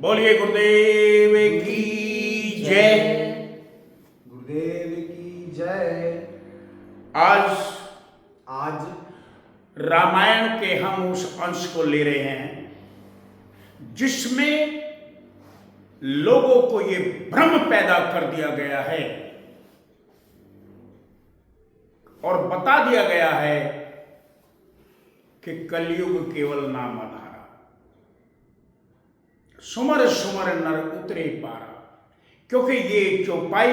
बोलिए गुरुदेव की जय। गुरुदेव की जय। आज रामायण के हम उस अंश को ले रहे हैं जिसमें लोगों को ये भ्रम पैदा कर दिया गया है और बता दिया गया है कि कलयुग केवल नाम आधारा, सुमर सुमर नर उतरे पारा। क्योंकि ये चौपाई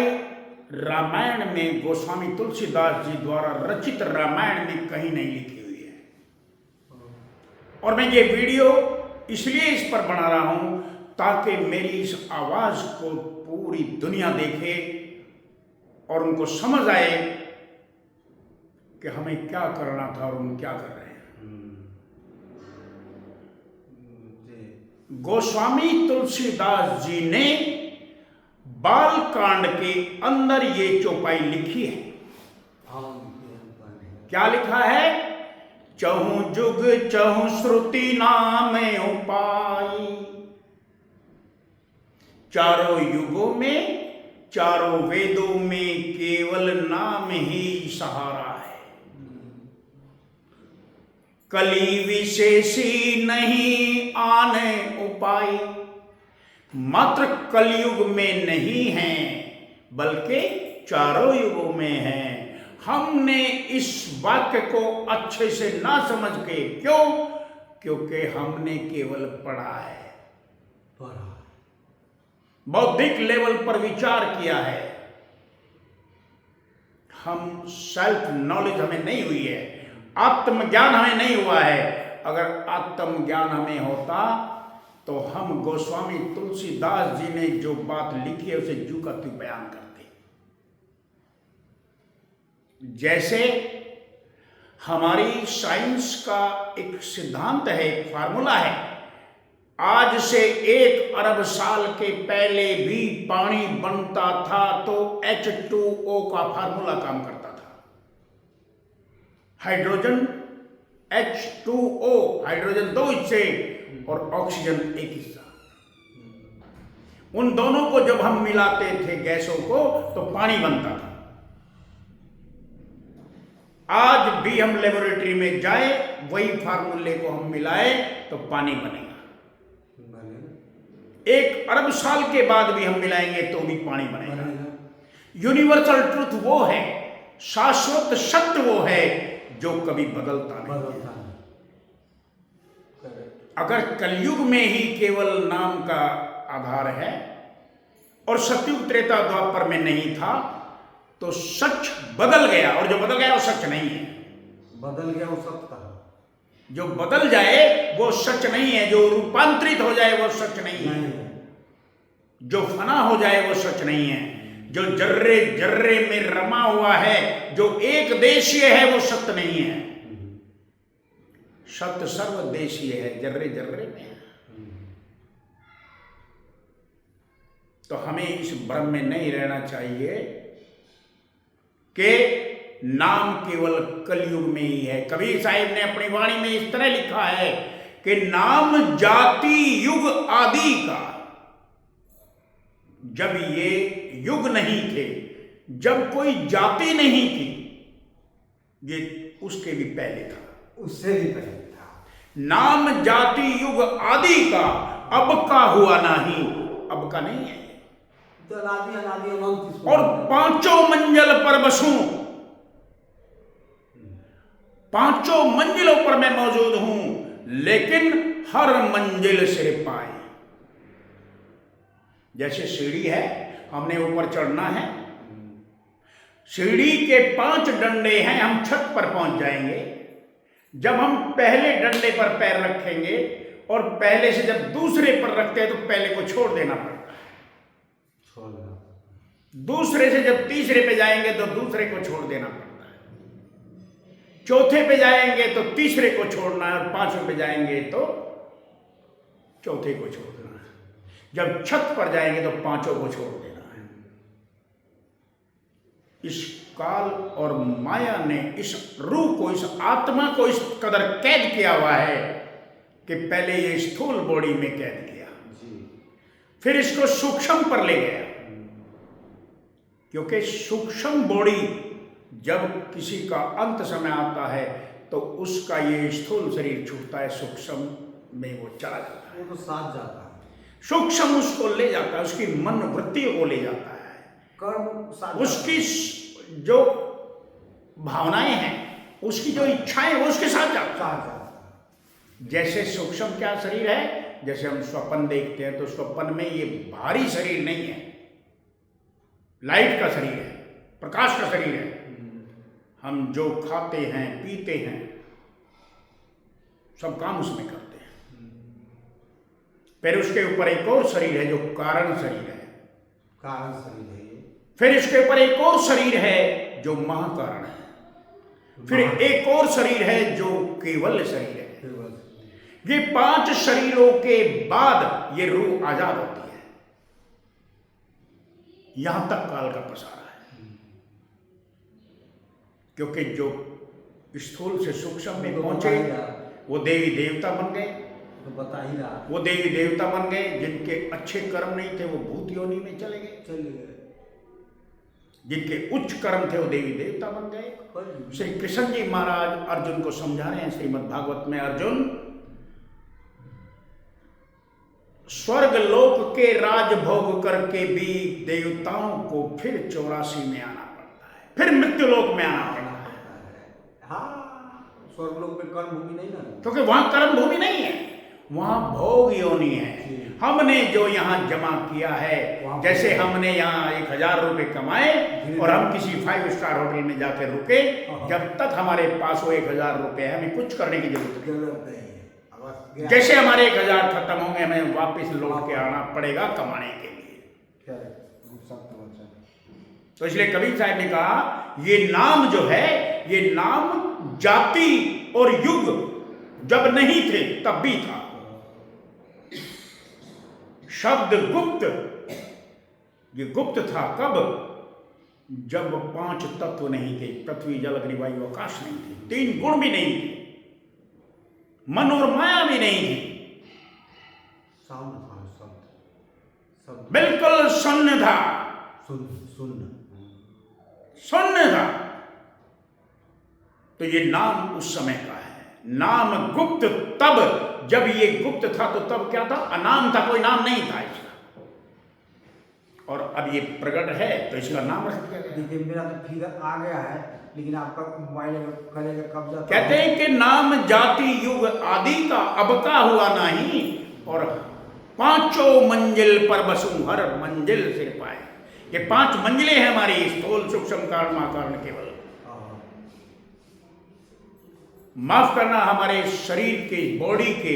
रामायण में गोस्वामी तुलसीदास जी द्वारा रचित रामायण में कहीं नहीं लिखी हुई है और मैं ये वीडियो इसलिए इस पर बना रहा हूं ताकि मेरी इस आवाज को पूरी दुनिया देखे और उनको समझ आए कि हमें क्या करना था और हम क्या कर रहे हैं। गोस्वामी तुलसीदास जी ने बाल कांड के अंदर ये चौपाई लिखी है। क्या लिखा है? चहु जुग चहु श्रुति नाम उपाय, चारों युगों में चारों वेदों में केवल नाम ही सहारा है। कली विशेषी नहीं आने उपाय, मात्र कलयुग में नहीं है बल्कि चारों युगों में है। हमने इस वाक्य को अच्छे से ना समझ के, क्यों? क्योंकि हमने केवल पढ़ा है, बौद्धिक लेवल पर विचार किया है। हम सेल्फ नॉलेज हमें नहीं हुई है, आत्मज्ञान हमें नहीं हुआ है। अगर आत्मज्ञान हमें होता तो हम गोस्वामी तुलसीदास जी ने जो बात लिखी है उसे जू का त्यों बयान करते। जैसे हमारी साइंस का एक सिद्धांत है, एक फार्मूला है। आज से 1 अरब साल के पहले भी पानी बनता था तो H2O का फार्मूला काम करता था। हाइड्रोजन H2O, हाइड्रोजन 2 हिस्से और ऑक्सीजन 1 हिस्सा। उन दोनों को जब हम मिलाते थे गैसों को तो पानी बनता था। आज भी हम लेबोरेटरी में जाए, वही फार्मूले को हम मिलाए तो पानी बनेगा। 1 अरब साल के बाद भी हम मिलाएंगे तो भी पानी बनेगा। यूनिवर्सल ट्रुथ वो है, शाश्वत सत्य वो है जो कभी बदलता नहीं। अगर कलयुग में ही केवल नाम का आधार है और सतयुग त्रेता द्वापर में नहीं था तो सच बदल गया, और जो बदल गया वो सच नहीं है। बदल गया वो सत्य था। जो बदल जाए वो सच नहीं है, जो रूपांतरित हो जाए वो सच नहीं है, जो फना हो जाए वो सच नहीं है, जो जर्रे जर्रे में रमा हुआ है, जो एक देशीय है वो सत्य नहीं है। सत्य सर्वदेशीय है, जर्रे जर्रे में है। तो हमें इस भ्रम में नहीं रहना चाहिए कि नाम केवल कलयुग में ही है। कबीर साहिब ने अपनी वाणी में इस तरह लिखा है कि नाम जाति युग आदि का। जब ये युग नहीं थे, जब कोई जाति नहीं थी, ये उसके भी पहले था, उससे भी पहले था। नाम जाति युग आदि का, अब का हुआ नहीं, अब का नहीं है। और 5 मंजिल पर बसूं, 5 मंजिलों पर मैं मौजूद हूं, लेकिन हर मंजिल से पाए। जैसे सीढ़ी है, हमने ऊपर चढ़ना है, सीढ़ी के 5 डंडे हैं, हम छत पर पहुंच जाएंगे। जब हम पहले डंडे पर पैर रखेंगे और पहले से जब दूसरे पर रखते हैं तो पहले को छोड़ देना पड़ता है। दूसरे से जब तीसरे पे जाएंगे तो दूसरे को छोड़ देना पड़ता है। चौथे पे जाएंगे तो तीसरे को छोड़ना है और 5वें पे जाएंगे तो चौथे को छोड़ना है। जब छत पर जाएंगे तो 5 को छोड़ देना है। इस काल और माया ने इस रूह को, इस आत्मा को इस कदर कैद किया हुआ है कि पहले ये स्थूल बॉडी में कैद किया, फिर इसको सूक्ष्म पर ले गया, क्योंकि सूक्ष्म बॉडी जब किसी का अंत समय आता है तो उसका ये स्थूल शरीर छूटता है, सूक्ष्म में वो चला जाता है, वो तो साथ जाता है। सूक्ष्म उसको ले जाता है, उसकी मन वृत्तियों को ले जाता है, कर्म साथ उसकी जो भावनाएं हैं, उसकी जो इच्छाएं वो उसके साथ जाता है। साथ जाता जैसे सूक्ष्म क्या शरीर है, जैसे हम स्वप्न देखते हैं तो स्वप्न में ये भारी शरीर नहीं है, लाइट का शरीर है, प्रकाश का शरीर है। हम जो खाते हैं पीते हैं सब काम उसमें करते हैं। फिर उसके ऊपर एक और शरीर है जो कारण शरीर है, कारण शरीर है ये। फिर इसके ऊपर एक और शरीर है जो महाकारण है, फिर एक और शरीर है जो केवल शरीर है। ये 5 शरीरों के बाद ये रूह आजाद होती है, यहां तक काल का पसारा है। क्योंकि जो स्थूल से सूक्ष्म में पहुंचे वो देवी देवता बन गए, तो बता ही रहा, वो देवी देवता बन गए। जिनके अच्छे कर्म नहीं थे वो भूत योनि में चले गए, चले गए। जिनके उच्च कर्म थे वो देवी देवता बन गए। श्री कृष्ण जी महाराज अर्जुन को समझा रहे हैं श्रीमद् भागवत में, अर्जुन स्वर्ग लोक के राज भोग करके भी देवताओं को फिर 84 में आना पड़ता है, फिर मृत्यु लोक में आना पड़ता है। हाँ, स्वर्ग लोक में कर्म भूमि नहीं ना, क्योंकि वहां कर्म भूमि नहीं है, वहां भोग योनि है। हमने जो यहाँ जमा किया है, जैसे हमने यहाँ 1000 रुपये कमाए और हम किसी 5 स्टार होटल में जाकर रुके, जब तक हमारे पास वो 1000 रुपये है हमें कुछ करने की जरूरत नहीं है। जैसे हमारे 1000 खत्म होंगे हमें वापस लौट के आना पड़ेगा कमाने के लिए। तो इसलिए कबीर साहब ने कहा ये नाम जो है, ये नाम जाति और युग जब नहीं थे तब भी था। शब्द गुप्त, ये गुप्त था कब? जब 5 तत्व नहीं थे, पृथ्वी जल अग्नि वायु आकाश नहीं थे, 3 गुण भी नहीं थे, मन और माया भी नहीं थी, बिल्कुल शून्य था, शून्य था। तो ये नाम उस समय का है। नाम गुप्त तब, जब ये गुप्त था तो तब क्या था? अनाम था, कोई नाम नहीं था इसका। और अब ये प्रकट है तो इसका नाम रख दिया गया। देखिए मेरा तो फिगर आ गया है, लेकिन आपका मोबाइल करेगा कब्जा। कहते हैं कि नाम जाति युग आदि का अब का हुआ नहीं, और 5 मंजिल पर बसूं हर मंजिल सिर पाए। ये 5 मंजिलें हैं हमारी, स्थूल सूक्ष्म कारण महाकारण केवल। माफ करना, हमारे शरीर के बॉडी के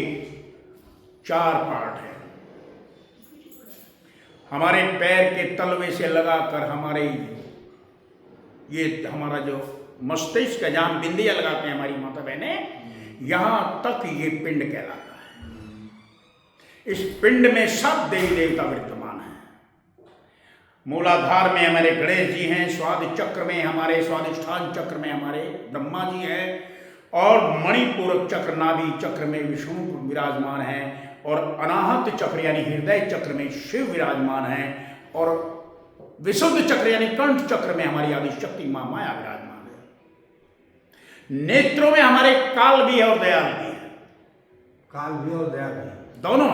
4 पार्ट हैं। हमारे पैर के तलवे से लगाकर हमारे ये हमारा जो मस्तिष्क है, जहां बिंदियां लगाते हैं हमारी माता बहने, यहां तक ये पिंड कहलाता है। इस पिंड में सब देवी देवता विद्यमान हैं। मूलाधार में हमारे गणेश जी हैं, स्वाद चक्र में हमारे, स्वादिष्ठान चक्र में हमारे ब्रह्मा जी हैं, और मणिपूरक चक्र नाभि चक्र में विष्णु विराजमान हैं, और अनाहत चक्र यानी हृदय चक्र में शिव विराजमान हैं, और विशुद्ध चक्र यानी कंठ चक्र में हमारी आदि शक्ति मां माया विराजमान है। नेत्रों में हमारे काल भी है और दयाल भी है, काल भी और दया भी, दोनों।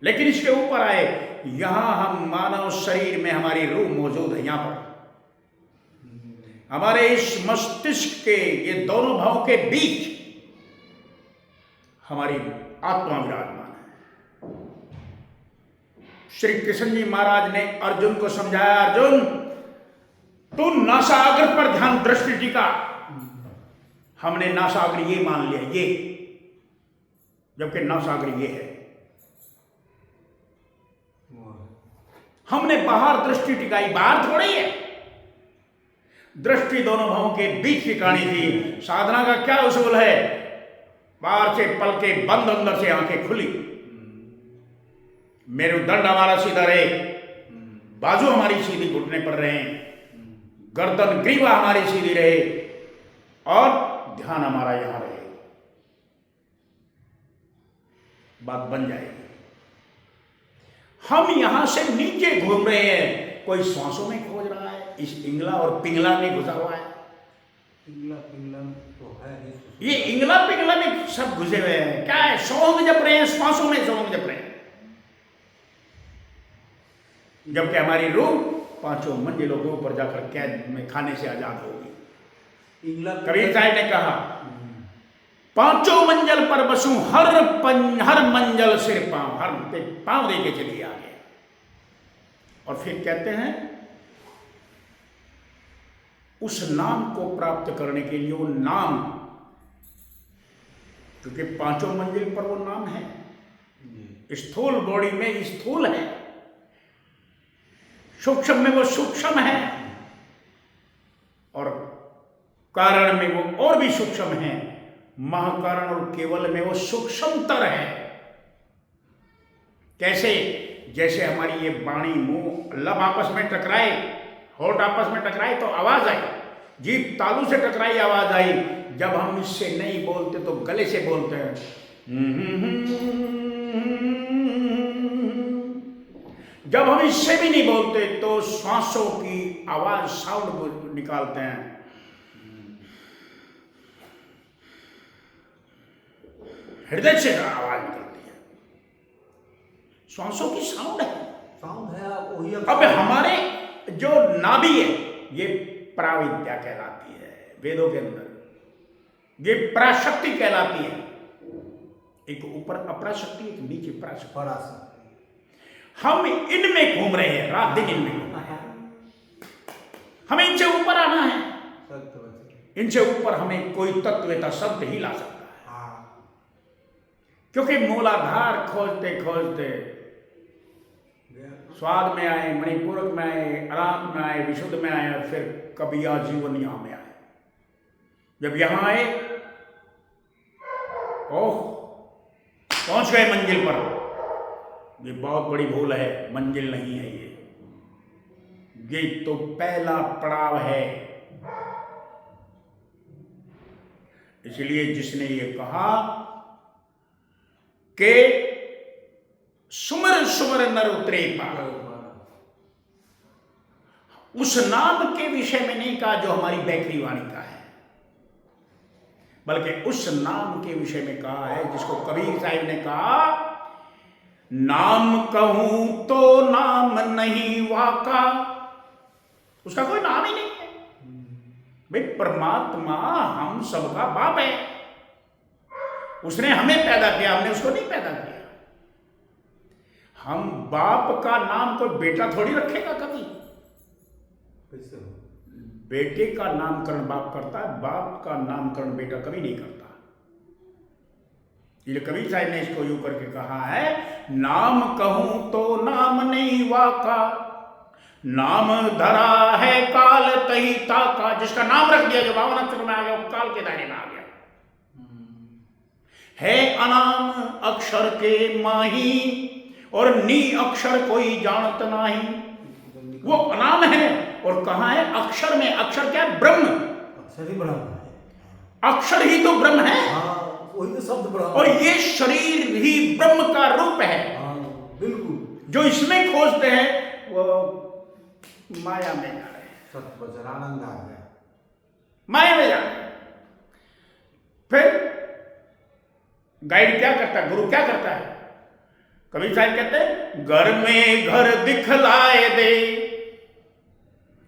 लेकिन इसके ऊपर आए, यहां हम मानव शरीर में हमारी रूह मौजूद है। यहां पर हमारे इस मस्तिष्क के ये दोनों भावों के बीच हमारी आत्मा विराजमान है। श्री कृष्ण जी महाराज ने अर्जुन को समझाया, अर्जुन तू नासाग्र पर ध्यान दृष्टि टिका। हमने नासाग्र ये मान लिया, ये, जबकि नासाग्र ये है। हमने बाहर दृष्टि टिकाई, बाहर थोड़ी है। दृष्टि दोनों भावों के बीच टिकानी थी। साधना का क्या उसूल है? बाहर से पलके बंद, अंदर से आंखें खुली। मेरुदंड हमारा सीधा रहे, बाजू हमारी सीधी घुटने पर रहे, गर्दन ग्रीवा हमारी सीधी रहे, और ध्यान हमारा यहां रहे। बात बन जाएगी। हम यहां से नीचे घूम रहे हैं, कोई श्वासों में खोज रहा है, इस इंगला और पिंगला में घुसा हुआ है। पिंगला पिंगला तो है ही। ये इंगला पिंगला में सब घुसे हुए हैं। क्या है? सौंग जप रहे हैं, श्वासों में सौंग जप रहे हैं, जबकि हमारी रूह 5 मंजिलों के ऊपर जाकर कैद में खाने से आजाद होगी। इंगला कबीर साहब ने कहा 5 मंजिल पर बसूं, हर मंजिल सिर पांव, हर पे पांव दे के चलिए आगे। और फिर कहते हैं उस नाम को प्राप्त करने के लिए वो नाम, क्योंकि 5 मंजिल पर वो नाम है, स्थूल बॉडी में स्थूल है, सूक्ष्म में वो सूक्ष्म है, और कारण में वो और भी सूक्ष्म है, महाकारण और केवल में वो सूक्ष्मतर है। कैसे? जैसे हमारी ये वाणी, मुंह, लब आपस में टकराए, होठ आपस में टकराए तो आवाज आई, जीभ तालू से टकराई आवाज आई। जब हम इससे नहीं बोलते तो गले से बोलते हैं। जब हम इससे भी नहीं बोलते तो श्वासों की आवाज, साउंड निकालते हैं। हृदय से आवाज निकलती है, श्वासों की साउंड है। साउंड है वही। अब हमारे जो नाभि है ये प्राविद्या कहलाती है वेदों के अंदर, ये पराशक्ति कहलाती है। एक ऊपर अपराशक्ति, एक नीचे पराशक्ति। पराशक्ति। हम इनमें घूम रहे हैं, रात दिन इनमें घूम रहे हैं। हमें इनसे ऊपर आना है, इनसे ऊपर हमें कोई तत्ववेता शब्द ही ला सकता है। क्योंकि मूलाधार खोजते खोजते स्वाद में आए, मणिपूरक में आए, आराम में आए, विशुद्ध में आए, और फिर कभी आजीवन यहां में आए। जब यहां आए, ओह, पहुंच गए मंजिल पर। ये बहुत बड़ी भूल है, मंजिल नहीं है ये तो पहला पड़ाव है। इसलिए जिसने ये कहा कि सुमर सुमर नर उतरे पार, उस नाम के विषय में नहीं कहा जो हमारी बैकरी वाणी का है, बल्कि उस नाम के विषय में कहा है जिसको कबीर साहिब ने कहा, नाम कहूं तो नाम नहीं वाका। उसका कोई नाम ही नहीं है भाई। परमात्मा हम सबका बाप है, उसने हमें पैदा किया, हमने उसको नहीं पैदा किया। हम बाप का नाम कोई बेटा थोड़ी रखेगा कभी। बेटे का नामकरण बाप करता है, बाप का नामकरण बेटा कभी नहीं करता। ये कबीर साहब ने इसको यूं करके कहा है, नाम कहूं तो नाम नहीं वाका, नाम धरा है काल तही ताका। जिसका नाम रख दिया, जो 52 अक्षर में आ गया, वो काल के दायरे में आ गया। है अनाम अक्षर के माही, और नी अक्षर कोई जानत नहीं। वो अनाम है, और कहाँ है? अक्षर में। अक्षर क्या है? ब्रह्म। अक्षर ही ब्रह्म है। अक्षर ही तो ब्रह्म है। वही तो शब्द ब्रह्म। और ये शरीर ही ब्रह्म का रूप है। बिल्कुल। जो इसमें खोजते हैं वो माया में जा रहे हैं। सत्वचर आनंद आ गया, माया में जा रहे हैं। फिर गाइड क्या करता है? गुरु क्या करता है? कबीर साहब कहते हैं, घर में घर दिखलाए दे।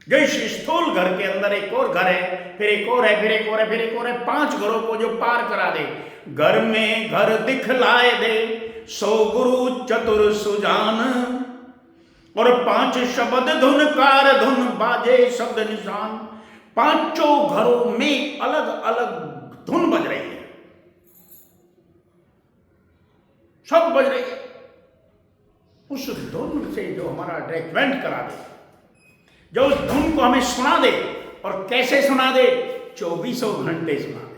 जो इस स्थूल घर के अंदर एक और घर है, फिर एक और है, फिर एक और है, फिर एक और है, 5 घरों को जो पार करा दे। घर में घर दिखलाए दे, सो गुरु चतुर सुजान, और 5 शब्द धुन कार धुन बाजे शब्द निशान। 5 घरों में अलग अलग धुन बज रही है, सब बज रही है। उस धुन से जो हमारा अटैचमेंट करा दे, जो उस धुन को हमें सुना दे, और कैसे सुना दे? 24 घंटे सुना दे।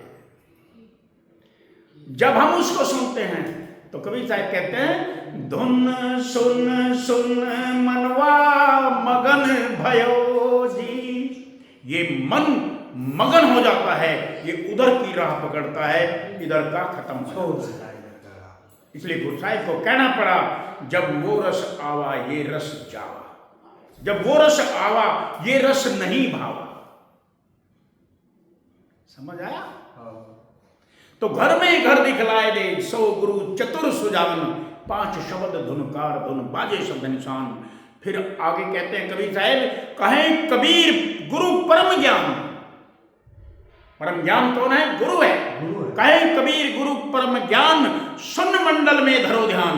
जब हम उसको सुनते हैं तो कबीर साहब कहते हैं, धुन सुन सुन मनवा मगन भयो जी। ये मन मगन हो जाता है, ये उधर की राह पकड़ता है, इधर का खत्म हो जाता है। इसलिए गुरु साहिब को कहना पड़ा, जब वो रस आवा ये रस जावा, जब वो रस आवा ये रस नहीं भावा। समझ आया? तो घर में घर दिखलाए दे 100 गुरु चतुर सुजान, 5 शब्द धुनकार धुन बाजे शब्द निशान। फिर आगे कहते हैं कबीर साहब, कहें कबीर गुरु परम ज्ञान। परम ज्ञान कौन है? गुरु है। कहें कबीर गुरु परम ज्ञान, शून्य मंडल में धरो ध्यान।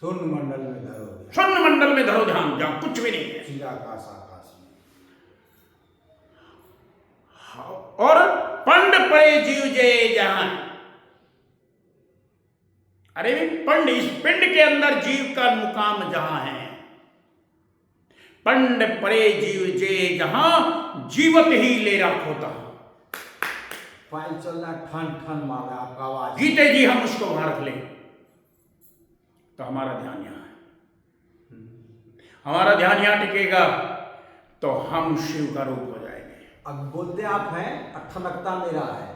शून्य मंडल में धरो ध्यान, शून्य मंडल में धरो ध्यान, जहां कुछ भी नहीं है। चिदाकाश आकाश में। और पंड पड़े जीव जे जहां। अरे पंड, इस पिंड के अंदर जीव का मुकाम जहां है। पंड पड़े जीव जे जहां, जीवत ही ले होता। फाइल चलना ठन ठन मारे आपका आवाज। जीते जी हम उसको वहां रख लें तो हमारा ध्यान यहां है। हमारा ध्यान यहां टिकेगा तो हम शिव का रूप हो जाएंगे। अब बोलते आप हैं, ठनकता मेरा है।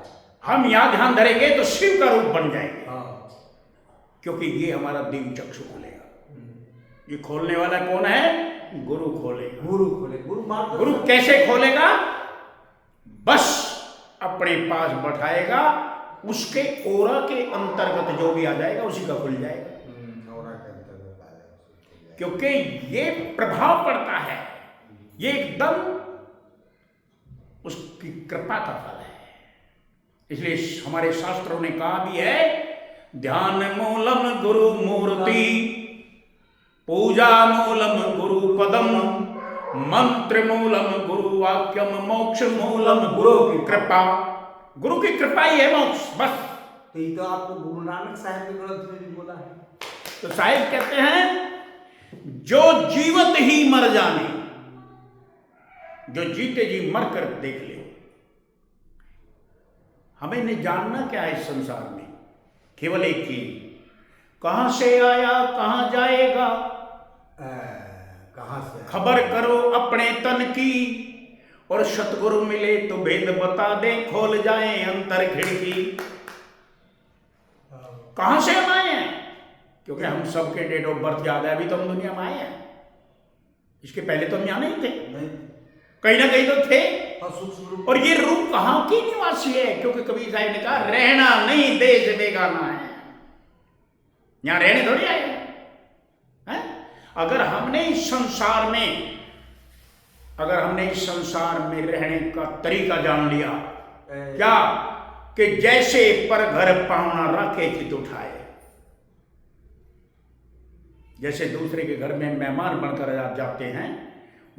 हम यहां ध्यान धरेंगे तो शिव का रूप बन जाएंगे। हाँ। क्योंकि ये हमारा दिव्य चक्षु खोलेगा। ये खोलने वाला कौन है? गुरु खोलेगा। गुरु खोले, गुरु मार्ग। गुरु कैसे खोलेगा? बस अपने पास बैठाएगा, उसके ओरा के अंतर्गत जो भी आ जाएगा उसी का खुल जाएगा। ओरा के अंतर्गत आ जाएगा, क्योंकि ये प्रभाव पड़ता है, ये एकदम उसकी कृपा का फल है। इसलिए हमारे शास्त्रों ने कहा भी है, ध्यान मूलम गुरु मूर्ति, पूजा मूलम गुरु पदम, मंत्र मूलम गुरु वाक्यम, मोक्ष मूलम गुरु की कृपा। गुरु की कृपा ही है मोक्ष, बस। तो ये तो आपको गुरु नानक साहब के ग्रंथ में भी बोला है। तो साहिब कहते हैं, जो जीवत ही मर जाने, जो जीते जी मर कर देख ले। हमें नहीं जानना क्या है इस संसार में, केवल एक चीज, कहां से आया कहां जाएगा। कहां से खबर करो अपने तन की, और सतगुरु मिले तो भेद बता दे, खोल जाए अंतर खिड़की। कहां से हम आए हैं? क्योंकि हम सबके डेट ऑफ बर्थ याद है, अभी तो हम दुनिया में आए हैं। इसके पहले तो हम यहां नहीं थे, कहीं ना कहीं तो थे। और ये रूप कहां की निवासी है? क्योंकि कबीर साहब ने कहा, रहना नहीं देश बेगाना है। यहां रहने थोड़ी आए हैं। अगर हमने इस संसार में रहने का तरीका जान लिया, क्या कि जैसे पर घर पाहुना रखे चित उठाए। जैसे दूसरे के घर में मेहमान बनकर आप जाते हैं,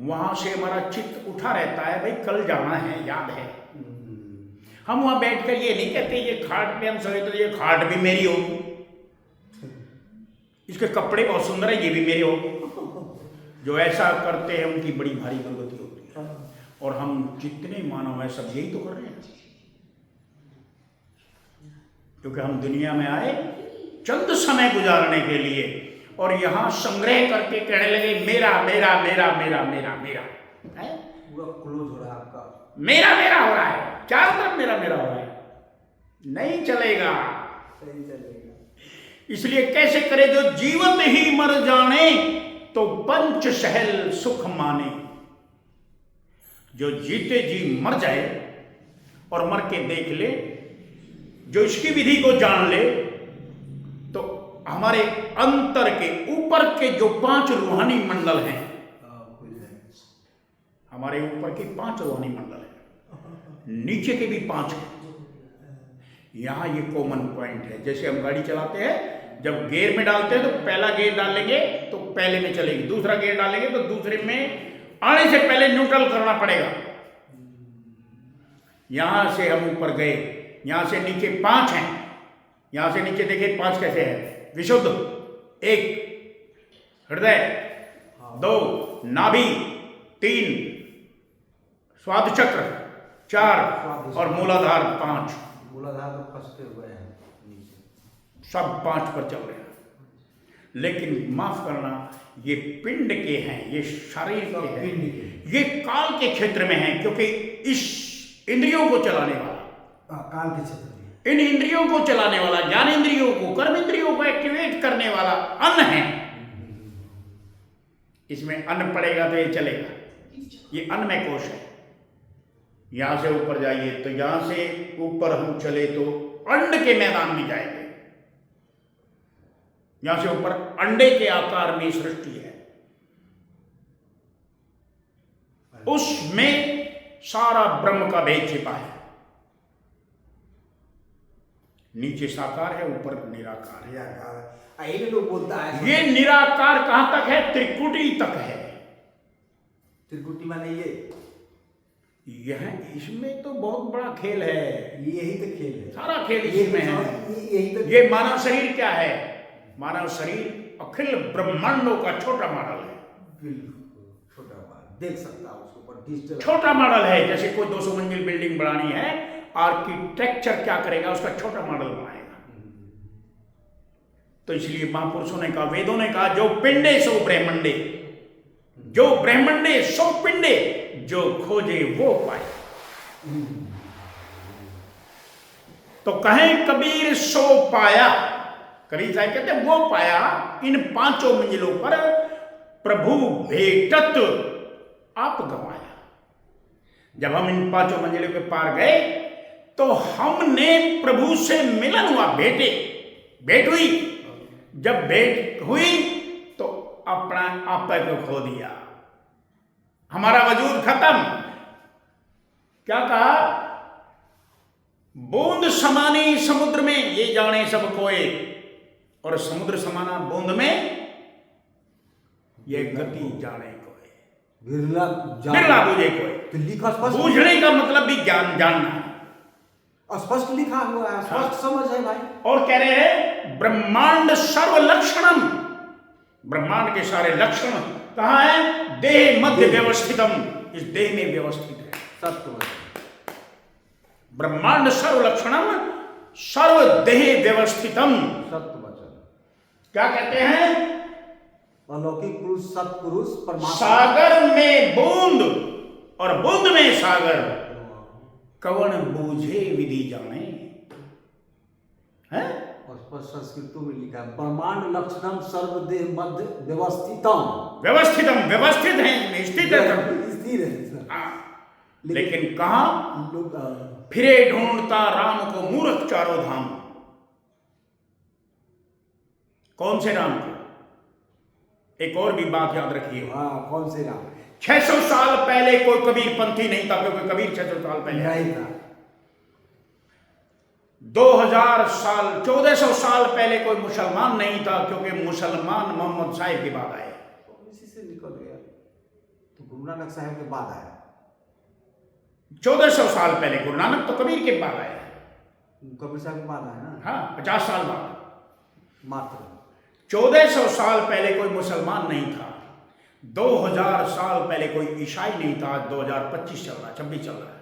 वहां से हमारा चित्त उठा रहता है, भाई कल जाना है, याद है। हम वहां बैठकर ये नहीं कहते ये खाट पे हम सोए तो ये खाट भी मेरी होगी, इसके कपड़े बहुत सुंदर है, ये भी मेरे होंगे। जो ऐसा करते हैं उनकी बड़ी भारी दुर्गति होती है। और हम जितने मानव हैं सब यही तो कर रहे हैं, क्योंकि हम दुनिया में आए चंद समय गुजारने के लिए, और यहां संग्रह करके कहने लगे मेरा मेरा मेरा मेरा मेरा मेरा है। पूरा क्लोज हो रहा है आपका, मेरा मेरा हो रहा है, चारों तरफ मेरा मेरा हो रहा है। नहीं चलेगा, सही चलेगा। इसलिए कैसे करे, जो जीवत ही मर जाने तो पंच सहल सुख माने। जो जीते जी मर जाए और मर के देख ले, जो इसकी विधि को जान ले, तो हमारे अंतर के ऊपर के जो 5 रूहानी मंडल हैं, हमारे ऊपर के 5 रूहानी मंडल हैं, नीचे के भी 5 हैं। यहां ये कॉमन पॉइंट है। जैसे हम गाड़ी चलाते हैं, जब गियर में डालते हैं तो पहला गियर डालेंगे तो पहले में चलेगी, दूसरा गियर डालेंगे तो दूसरे में आने से पहले न्यूट्रल करना पड़ेगा। यहां से हम ऊपर गए, यहां से नीचे 5 हैं, यहां से नीचे देखिए 5 कैसे है। विशुद्ध 1 हृदय, 2 नाभि, 3 स्वाद चक्र, 4 और मूलाधार 5। मूलाधार तो फंसते हुए हैं नीचे, सब 5 पर चल रहे हैं। लेकिन माफ करना, ये पिंड के हैं, ये शरीर के हैं, ये काल के क्षेत्र में हैं, क्योंकि इस इंद्रियों को चलाने वाला काल के क्षेत्र में, इन इंद्रियों को चलाने वाला, ज्ञान इंद्रियों को, कर्म इंद्रियों को एक्टिवेट करने वाला अन्न है। इसमें अन्न पड़ेगा तो ये चलेगा। ये अन्नमय कोश है। यहां से ऊपर जाइए तो यहां से ऊपर हम चले तो अंड के मैदान में जाएंगे। यहां से ऊपर अंडे के आकार में सृष्टि है, उसमें सारा ब्रह्म का भेद छिपा है। नीचे साकार है, ऊपर निराकार है। यही लोग बोलता है ये निराकार कहां तक है? त्रिकुटी तक है। त्रिकुटी माने ये यह इसमें तो बहुत बड़ा खेल है। यही तो खेल है, सारा खेल इसमें है। यही तो ये मानव शरीर क्या है? मानव शरीर अखिल ब्रह्मांडों का छोटा मॉडल है। बिल्कुल छोटा मॉडल देख सकता है उसको पर डिजिटल छोटा मॉडल है। जैसे कोई 200 मंजिल बिल्डिंग बनानी है, आर्किटेक्चर क्या करेगा? उसका छोटा मॉडल बनाएगा। तो इसलिए महापुरुषों ने कहा, वेदों ने कहा, जो पिंडे सो ब्रह्मंडे, जो ब्रह्मंडे सो पिंडे, जो खोजे वो पाए। तो कहें कबीर सो पाया। कबीर साहब कहते हैं वो पाया इन पांचों मंजिलों पर प्रभु भेटत आप गवाया। जब हम इन पांचों मंजिलों के पार गए तो हमने प्रभु से मिलन हुआ, भेंट हुई। जब भेंट हुई तो अपना आप को खो दिया, हमारा वजूद खत्म। क्या कहा? बूंद समानी समुद्र में, ये जाने सब कोई, और समुद्र समाना बूंद में, ये गति जाने कोई, बिरला बूझे कोई। तो लिखा स्पष्ट, बूझने का मतलब भी ज्ञान, जानना है। स्पष्ट लिखा हुआ है, स्पष्ट समझ है भाई। और कह रहे हैं ब्रह्मांड सर्व लक्षणम, ब्रह्मांड के सारे लक्षण कहां है? देह मध्य व्यवस्थितम, इस देह में व्यवस्थित है। सत्य ब्रह्मांड सर्व लक्षणम सर्व देह व्यवस्थितम। सत्य वचन क्या कहते हैं? अलौकिक पुरुष, सत्पुरुष, परमात्मा। सागर में बूंद और बूंद में सागर, कवन बूझे विधि जाने है। और संस्कृतों में लिखा है ब्रह्मांड लक्षणम सर्वदेह मध्य व्यवस्थितम। व्यवस्थितम, व्यवस्थित है, स्थित है, स्थिर है। लेकिन कहा? लोग फिरे ढूंढता राम को मूर्ख चारों धाम। कौन से राम को? एक और भी बात याद रखिए। कौन से राम? 600 साल पहले कोई कबीर पंथी नहीं था, क्योंकि कबीर 600 साल पहले नहीं था। 2000 साल 1400 साल पहले कोई मुसलमान नहीं था, क्योंकि मुसलमान मोहम्मद साहिब के बाद आए। इसी से निकल गया तो गुरु नानक साहब के बाद आया। 1400 साल पहले गुरु नानक तो कबीर के बाद आया। कबीर साहब के बाद आया ना। हाँ, 50 साल बाद मात्र। 1400 साल पहले कोई मुसलमान नहीं था। 2000 साल पहले कोई ईसाई नहीं था। 2025 चल रहा है, 26 चल रहा है।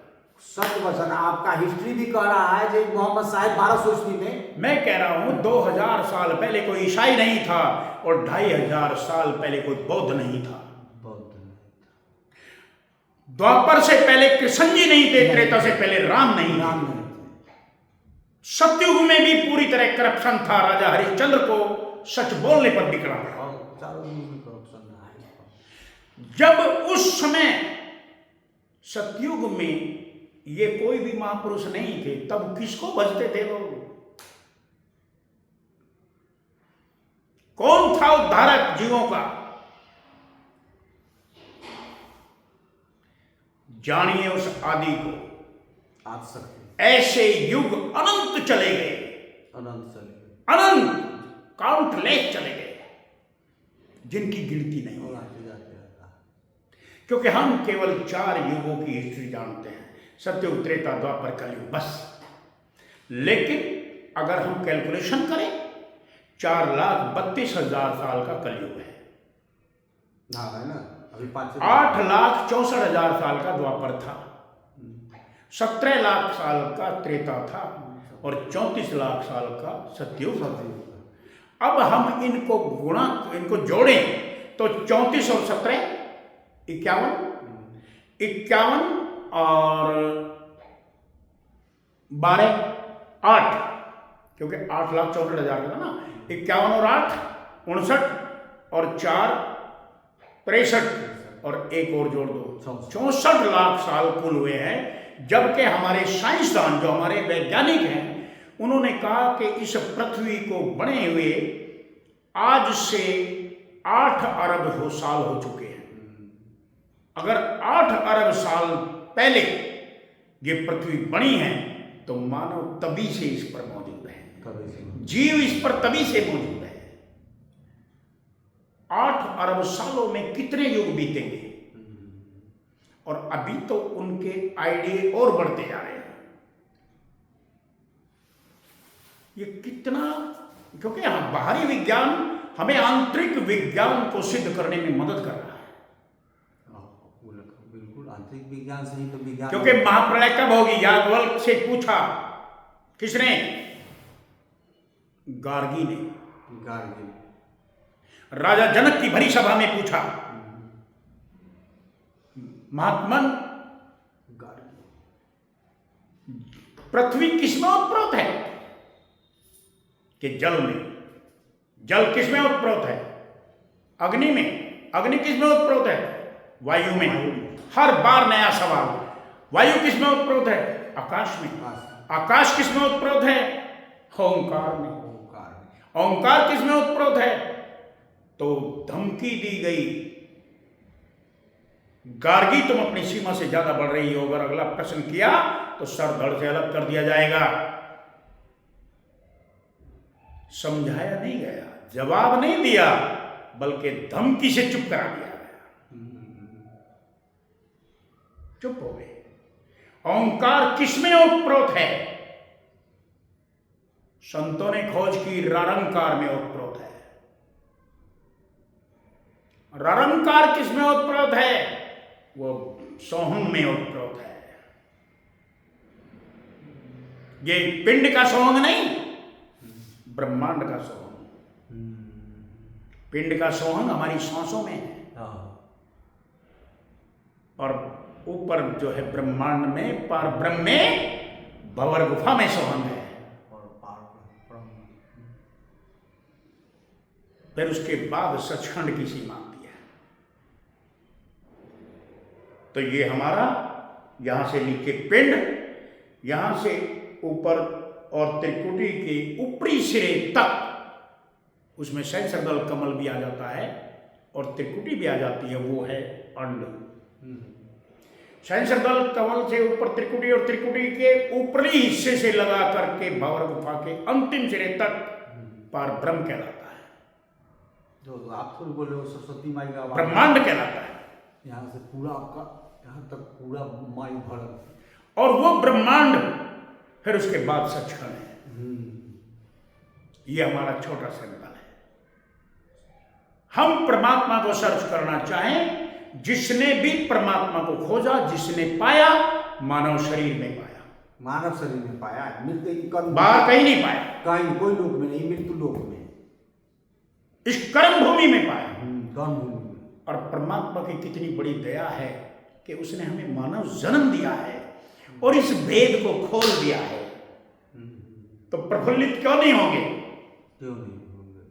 सत्य वचन आपका हिस्ट्री भी कह रहा है जो मोहम्मद साहब 1200 ईस्वी में। मैं कह रहा हूं 2000 साल पहले कोई ईसाई नहीं था और 2500 साल पहले कोई बौद्ध नहीं था। द्वापर से पहले कृष्ण जी नहीं थे, त्रेता से पहले राम नहीं थे। सतयुग में भी पूरी तरह करप्शन था। राजा हरिश्चंद्र को सच बोलने पर बिकड़ा पड़ा। जब उस समय सतयुग में ये कोई भी महापुरुष नहीं थे, तब किसको भजते थे लोग? कौन था उद्धारक जीवों का? जानिए उस आदि को। आप सकते ऐसे युग अनंत चले गए, अनंत चले गए, अनंत काउंटलेस चले गए, जिनकी गिनती नहीं हो। क्योंकि हम केवल 4 युगों की हिस्ट्री जानते हैं, सत्ययुग, त्रेता, द्वापर, कलयुग, बस। लेकिन अगर हम कैलकुलेशन करें 4,32,000 साल का कलयुग है। है ना। अभी 8,64,000 साल का द्वापर था, 17 लाख साल का त्रेता था और 34 लाख साल का सतयुग। अब हम इनको जोड़ें तो 34 और 17 51 और 12 8, क्योंकि 8,64,000 था ना, 51 और 8 59 और 4 63 और एक और जोड़ दो 64 लाख साल कुल हुए हैं। जबकि हमारे साइंसदान जो हमारे वैज्ञानिक हैं उन्होंने कहा कि इस पृथ्वी को बने हुए आज से 8 अरब साल हो चुके हैं। अगर 8 अरब साल पहले ये पृथ्वी बनी है तो मानव तभी से इस पर मौजूद है, जीव इस पर तभी से मौजूद है। 8 अरब सालों में कितने युग बीतेंगे, और अभी तो उनके आइडिया और बढ़ते जा रहे हैं। ये कितना, क्योंकि बाहरी विज्ञान हमें आंतरिक विज्ञान को सिद्ध करने में मदद कर रहा है। बिल्कुल आंतरिक विज्ञान से ही तो विज्ञान, क्योंकि महाप्रलय कब होगी, याज्ञवल्क्य से पूछा। किसने? गार्गी ने। राजा जनक की भरी सभा में पूछा। महात्मन, पृथ्वी किसमें उत्प्रोत है? कि जल में। जल किसमें उत्प्रोत है? अग्नि में। अग्नि किसमें उत्प्रोत है? वायु में। हर बार नया सवाल। वायु किसमें उत्प्रोत है? आकाश में। आकाश किसमें उत्प्रोत है? ओंकार में। ओंकार किसमें उत्प्रोत है? तो धमकी दी गई, गार्गी तुम अपनी सीमा से ज्यादा बढ़ रही हो, अगर अगला प्रश्न किया तो सर धड़ से अलग कर दिया जाएगा। समझाया नहीं गया, जवाब नहीं दिया, बल्कि धमकी से चुप करा दिया गया। चुप हो गए। ओंकार किसमें उत्प्रोत है? संतों ने खोज की, ररंकार में उत्प्रोत है। ररंकार किसमें उत्प्रोत है? वो सोहंग में उत्प्रोत है। ये पिंड का सोहंग नहीं, ब्रह्मांड का सोहंग। पिंड का सोहंग हमारी सांसों में है, और ऊपर जो है ब्रह्मांड में, पार ब्रह्म में, भंवर गुफा में सोहंग है। फिर उसके बाद सचखंड की सीमा आती है। तो ये हमारा यहां से नीचे पिंड, यहां से ऊपर और त्रिकुटी के ऊपरी सिरे तक, उसमें सहस्रदल कमल भी आ जाता है और त्रिकुटी भी आ जाती है, वो है अंड। सहस्रदल कमल से ऊपर त्रिकुटी और त्रिकुटी के ऊपरी हिस्से से लगा करके भंवर गुफा के अंतिम सिरे तक पार ब्रह्म कहलाता है। जो आप खुद बोले वो सरस्वती माई का ब्रह्मांड कहलाता है। यहाँ से पूरा आपका यहाँ तक पूरा माई भर, और वो ब्रह्मांड फिर उसके बाद सचखंड है। ये हमारा छोटा सैंपल है। हम परमात्मा को सर्च करना चाहें, जिसने भी परमात्मा को खोजा, जिसने पाया, मानव शरीर में पाया। मानव शरीर में पाया, मृत्यु बाहर कहीं नहीं पाया, कहीं कोई लोक में नहीं, मृत्यु लोक में, इस कर्म भूमि में पाया। कर्म भूमि में। और परमात्मा की कितनी बड़ी दया है कि उसने हमें मानव जन्म दिया है और इस भेद को खोल दिया है। तो प्रफुल्लित क्यों नहीं होंगे? क्यों नहीं होंगे?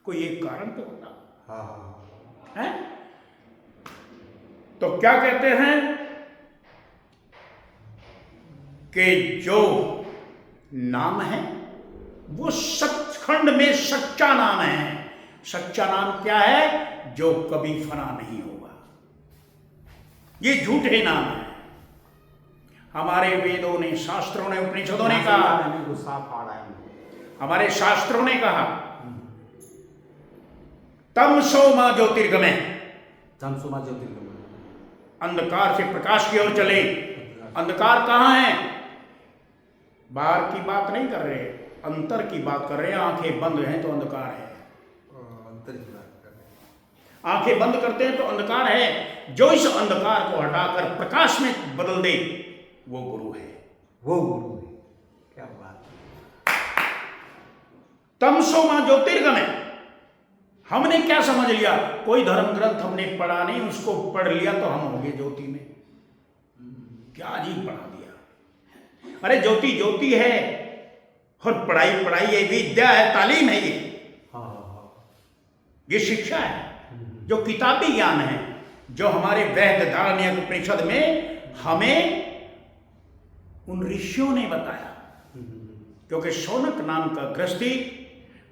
कोई एक कारण तो होगा। हाँ है? तो क्या कहते हैं कि जो नाम है वो सचखंड में सच्चा नाम है। सच्चा नाम क्या है? जो कभी फना नहीं होगा। ये झूठे नाम है। हमारे वेदों ने, शास्त्रों ने, उपनिषदों ने कहा, हमारे शास्त्रों ने कहा, तमसो मा ज्योतिर्गमय, तमसो मा ज्योतिर्गमय, अंधकार से प्रकाश की ओर चले। अंधकार कहाँ है? बाहर की बात नहीं कर रहे, अंतर की बात कर रहे हैं। आंखें बंद हैं तो अंधकार है। अंतर की बात कर रहे हैं। आंखें बंद करते हैं तो अंधकार है। जो इस अंधकार को हटाकर प्रकाश में बदल दे, वो गुरु है। वो गुरु है। क्या बात है। तमसो मा ज्योतिर्गमय। हमने क्या समझ लिया? कोई धर्म ग्रंथ हमने पढ़ा नहीं, उसको पढ़ लिया तो हम होंगे ज्योति में। क्या अजीब पढ़ा दिया। अरे ज्योति ज्योति है, और पढ़ाई पढ़ाई ये विद्या है, तालीम है, ये शिक्षा है, जो किताबी ज्ञान है, जो हमारे वेद धारण्य उपनिषद में हमें उन ऋषियों ने बताया। क्योंकि शौनक नाम का गृहस्थी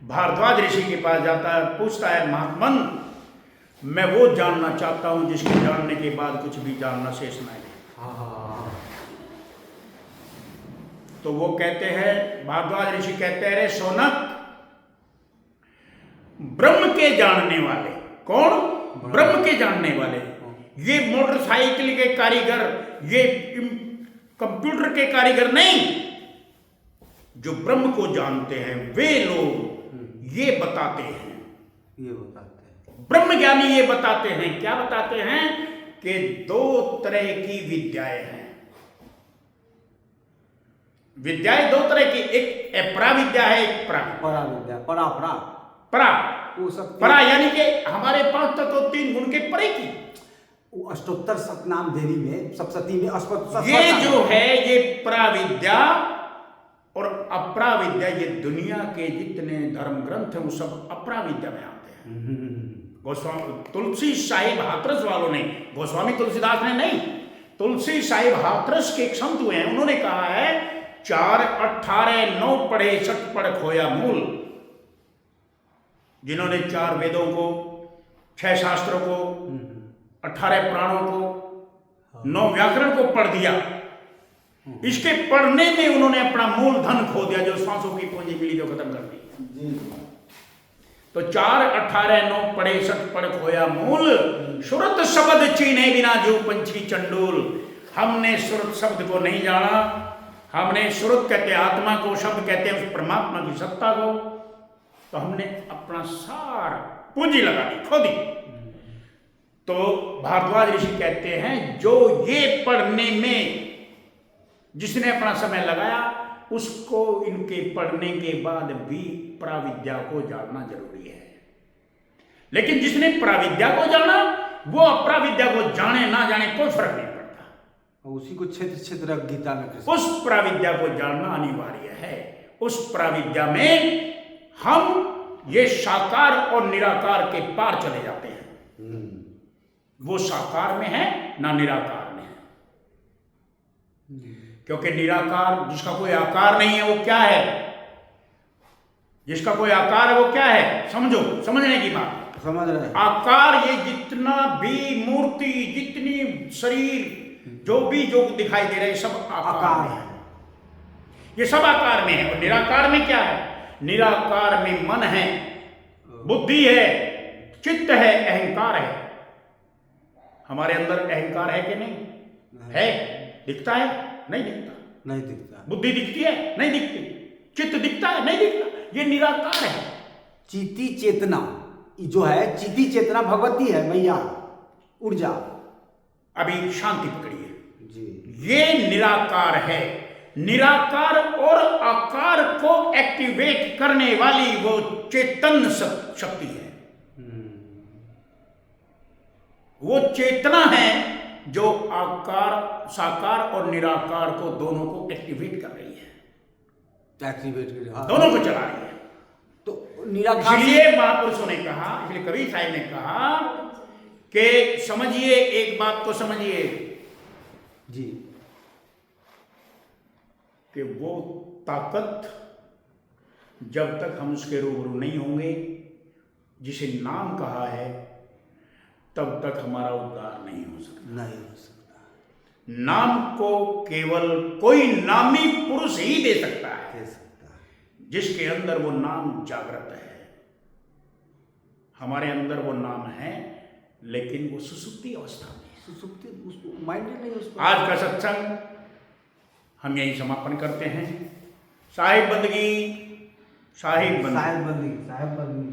भारद्वाज ऋषि के पास जाता है, पूछता है, महात्मन मैं वो जानना चाहता हूं जिसके जानने के बाद कुछ भी जानना शेष न रहे। तो वो कहते हैं, भारद्वाज ऋषि कहते हैं, अरे शौनक, ब्रह्म के जानने वाले कौन? ब्रह्म के जानने वाले, ये मोटरसाइकिल के कारीगर, ये कंप्यूटर के कारीगर नहीं, जो ब्रह्म को जानते हैं वे लोग ये बताते हैं, ब्रह्म ज्ञानी ये बताते हैं। क्या बताते हैं? कि दो तरह की विद्याएं हैं। विद्याएं दो तरह की, एक अपरा विद्या है, एक परा विद्या। परा यानी कि हमारे पास तो तीन गुण के परे की, अष्टोत्तर सतनाम देवी में, सप्तशती में ये जो है ये परा विद्या और अपरा विद्या, ये दुनिया के जितने धर्म ग्रंथ हैं वो सब अपरा विद्या में आते हैं। गोस्वामी तुलसी साहिब हाथरस वालों ने, गोस्वामी तुलसीदास ने नहीं, तुलसी साहिब हाथरस के एक संत हुए हैं, उन्होंने कहा है 4, 18, 9 पढ़े, 6 पढ़ खोया मूल। जिन्होंने 4 वेदों को, 6 शास्त्रों को, 18 पुराणों को, 9 व्याकरण को पढ़ दिया, इसके पढ़ने में उन्होंने अपना मूल धन खो दिया, जो सांसों की पूंजी मिली जो खत्म कर दी। तो 4, 18, 9 पढ़े, 6 पढ़ खोया मूल, सुरत शब्द चीने बिना जो पंछी चंडूल। हमने सुरत शब्द को नहीं जाना, हमने सुरत कहते आत्मा को, शब्द कहते हैं उस परमात्मा की सत्ता को, तो हमने अपना सारा पूंजी लगा दी, खो दी। तो भारद्वाज ऋषि कहते हैं, जो ये पढ़ने में जिसने अपना समय लगाया, उसको इनके पढ़ने के बाद भी प्राविद्या को जानना जरूरी है। लेकिन जिसने प्राविद्या को जाना, वो अप्राविद्या को जाने ना जाने कोई फर्क नहीं पड़ता, उसी को क्षेत्र क्षेत्र गीता में उस प्राविद्या को जानना अनिवार्य है। उस प्राविद्या में हम ये साकार और निराकार के पार चले जाते हैं। वो साकार में है ना निराकार में है। क्योंकि निराकार, जिसका कोई आकार नहीं है, वो क्या है? जिसका कोई आकार है वो क्या है? समझो, समझने की बात समझ रहे हैं। आकार, ये जितना भी मूर्ति, जितनी शरीर, जो भी जो दिखाई दे रहे, सब आकार में है। ये सब आकार में है। और निराकार में क्या है? निराकार में मन है, बुद्धि है, चित्त है, अहंकार है। हमारे अंदर अहंकार है कि नहीं? है। दिखता है? नहीं दिखता। नहीं दिखता। बुद्धि दिखती है? नहीं दिखती। चित्त दिखता है? नहीं दिखता। ये निराकार है। चिति चेतना जो है, चिति चेतना भगवती है मैया, ऊर्जा। अभी शांति पकड़िए जी। ये निराकार है। निराकार और आकार को एक्टिवेट करने वाली वो चेतन शक्ति है। वो चेतना है जो आकार, साकार और निराकार को दोनों को एक्टिवेट कर रही है, एक्टिवेट कर, हाँ, दोनों को चला रही है। तो निराकार, इसलिए महापुरुषों ने कहा, इसलिए कबीर साहब ने कहा कि समझिए, एक बात को समझिए जी, कि वो ताकत जब तक हम उसके रूबरू नहीं होंगे, जिसे नाम कहा है, तब तक हमारा उद्धार नहीं हो सकता। नहीं हो सकता। नाम को केवल कोई नामी पुरुष ही दे सकता है, जिसके अंदर वो नाम जागृत है। हमारे अंदर वो नाम है, लेकिन वो सुसुप्ति अवस्था में, सुसुप्ति, उसको माइंड नहीं उसको। आज का सत्संग हम यही समापन करते हैं। साहिब बंदगी, साहिब बंदगी। साहिब बंदगी।